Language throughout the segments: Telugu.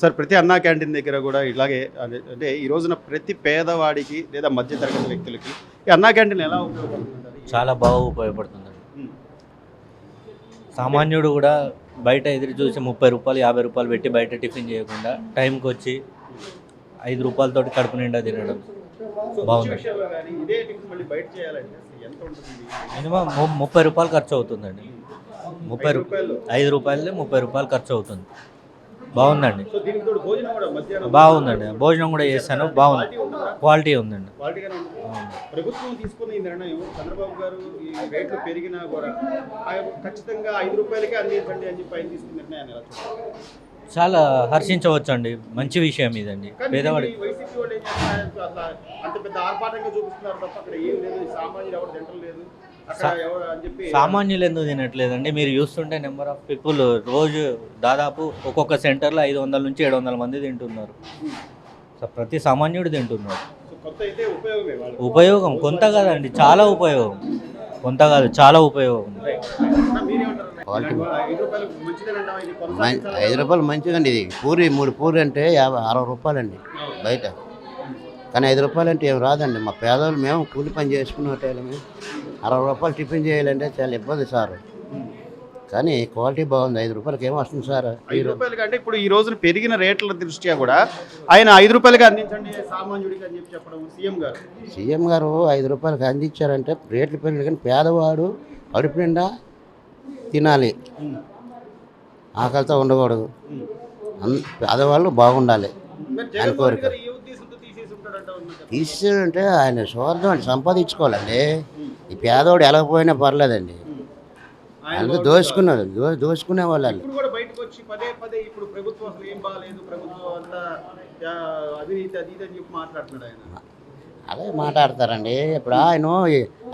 సార్ ప్రతి అన్నా క్యాంటీన్ దగ్గర కూడా ఇలాగే అంటే ఈ రోజున ప్రతి పేదవాడికి లేదా మధ్యతరగతి వ్యక్తులకి ఈ అన్నా క్యాంటీన్ ఎలా ఉపయోగపడుతుంది? చాలా బాగా ఉపయోగపడుతుందండి. సామాన్యుడు కూడా బయట ఎదురు చూసి 30 రూపాయలు 50 రూపాయలు పెట్టి బయట టిఫిన్ చేయకుండా టైంకి వచ్చి 5 రూపాయలతోటి కడుపు నిండా తినడం బాగుంది. మినిమం 30 రూపాయలు ఖర్చు అవుతుందండి. 5 రూపాయలు 30 రూపాయలు ఖర్చు అవుతుంది. బాగుందండి, బాగుందండి. భోజనం కూడా చేశాను, బాగుంది, క్వాలిటీ ఉందండి. ప్రభుత్వం తీసుకున్న ఈ నిర్ణయం చంద్రబాబు గారు ఈ రేట్లు పెరిగినా కూడా ఖచ్చితంగా 5 రూపాయలకే అందించండి అని చెప్పి ఆయన తీసుకున్న నిర్ణయాన్ని ఎలా చూస్తారు? చాలా హర్షించవచ్చు అండి, మంచి విషయం ఇదండి. పేదవాడి వైసీపీ వాళ్ళు ఏం చేస్తున్నారు, అట్లా అంత పెద్ద ఆర్భాటంగా చూపిస్తున్నారు తప్ప అక్కడ ఏం లేదు, సామాన్యులు ఎవరు తింటలేదు అక్కడ ఎవరు అని చెప్పి. సామాన్యులు ఎందుకు తినట్లేదండి? మీరు చూస్తుంటే నెంబర్ ఆఫ్ పీపుల్ రోజు దాదాపు ఒక్కొక్క సెంటర్లో 500 నుంచి 700 మంది తింటున్నారు. సో ప్రతి సామాన్యుడు తింటున్నారు. ఉపయోగం కొంత కాదండి, చాలా ఉపయోగం. కొంత కాదు, చాలా ఉపయోగం. 5 రూపాయలు మంచిదండి. ఇది పూరి 3 పూరి అంటే 60 రూపాయలండి బయట. కానీ 5 రూపాయలు అంటే ఏం రాదండి. మా పేదవాళ్ళు మేము కూలి పని చేసుకునే హోటల్మే 60 రూపాయలు టిఫిన్ చేయాలంటే చాలా ఇబ్బంది సార్. కానీ క్వాలిటీ బాగుంది. 5 రూపాయలకి ఏం వస్తుంది సార్? 5 రూపాయలకి అంటే ఇప్పుడు ఈ రోజున పెరిగిన రేట్ల దృష్ట్యా కూడా ఆయన 5 రూపాయలకి అందించండి సామాన్యుడికి అని చెప్పి చెప్పడం సీఎం గారు 5 రూపాయలకి అందించారంటే రేట్లు పెరిగి, కానీ పేదవాడు కడుపు నిండా తినాలి, ఆకలితో ఉండకూడదు. పేదవాళ్ళు బాగుండాలి అని కోరిక. తీసేదంటే ఆయన స్వార్థం అంటే సంపాదించుకోవాలండి. ఈ పేదవాడు ఎలా పోయినా పర్లేదండి. అందుకు దోచుకునే వాళ్ళు. అదే మాట్లాడతారండి. ఇప్పుడు ఆయన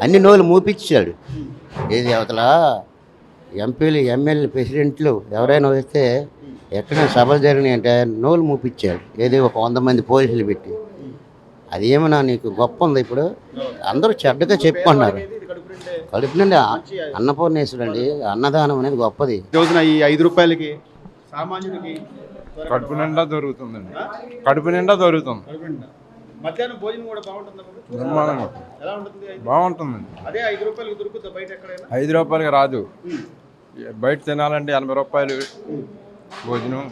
అన్ని నోళ్ళు మూపించాడు. ఏది అవతల ఎంపీలు ఎమ్మెల్యే ప్రెసిడెంట్లు ఎవరైనా వస్తే ఎక్కడైనా సభలు జరిగినాయి అంటే నోళ్ళు మూపించాడు. ఏది ఒక 100 మంది పోలీసులు పెట్టి. అది ఏమన్నా నీకు గొప్ప ఉంది? ఇప్పుడు అందరూ చెడ్డగా చెప్పుకుంటున్నారు. కడుపు నుండి అన్నపూర్ణేశ్వరుడు అండి. అన్నదానం అనేది గొప్పది. రోజున ఈ 5 రూపాయలకి సామాన్యుడికి కడుపు నిండా దొరుకుతుందండి. కడుపు నిండా దొరుకుతుంది. మధ్యాహ్నం భోజనం కూడా బాగుంటుంది. బాగుంటుందండి. అదే 5 రూపాయలకి దొరుకుతుంది బయట ఎక్కడైనా? 5 రూపాయలకి రాదు. బయట తినాలంటే 80 రూపాయలు భోజనం.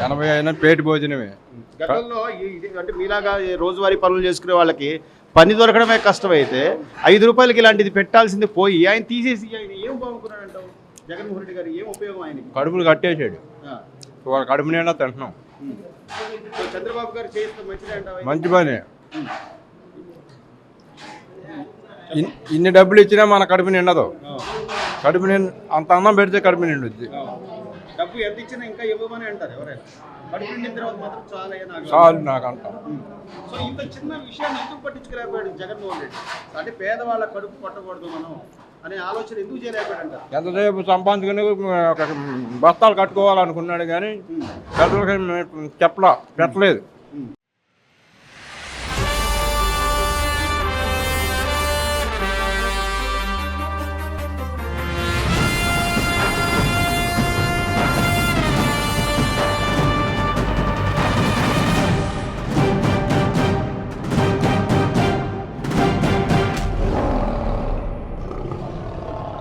80 అయినా పేటి భోజనమే. గతంలో అంటే మీలాగా రోజువారీ పనులు చేసుకునే వాళ్ళకి పని దొరకడమే కష్టమైతే 5 రూపాయలకి ఇలాంటిది పెట్టాల్సింది పోయి ఆయన తీసేసి ఆయన ఏం బాగున్నాడు అంటావు? జగన్మోహన్ రెడ్డి గారు ఏం ఉపయోగం ఆయనకి? కడుపులు కట్టేసాడు. కడుపు నిండా తింటున్నాం. చంద్రబాబు గారు చేస్తే మంచిదే అంటావు? మంచి పని. ఇన్ని డబ్బులు ఇచ్చినా మన కడుపు నిండదు. కడుపు నిండి అంత అన్నం పెడితే కడుపు నిండుద్ది. డబ్బు ఎంత ఇచ్చినా ఇంకా ఇవ్వమని అంటారు ఎవరైనా. కడుపు నిండిన తర్వాత మాత్రం చాలు నాకు అంట. సో ఇంత చిన్న విషయాన్ని ఎందుకు పట్టించుకోలేకపోయాడు జగన్మోహన్ రెడ్డి? అంటే పేదవాళ్ళ కడుపు పట్టకూడదు మనం అనే ఆలోచన ఎందుకు చేయలేకపోయాడంట? ఎంతసేపు సంపాదించుకుని బస్తాలు కట్టుకోవాలనుకున్నాడు కానీ పెద్దలకి పెట్టలేదు.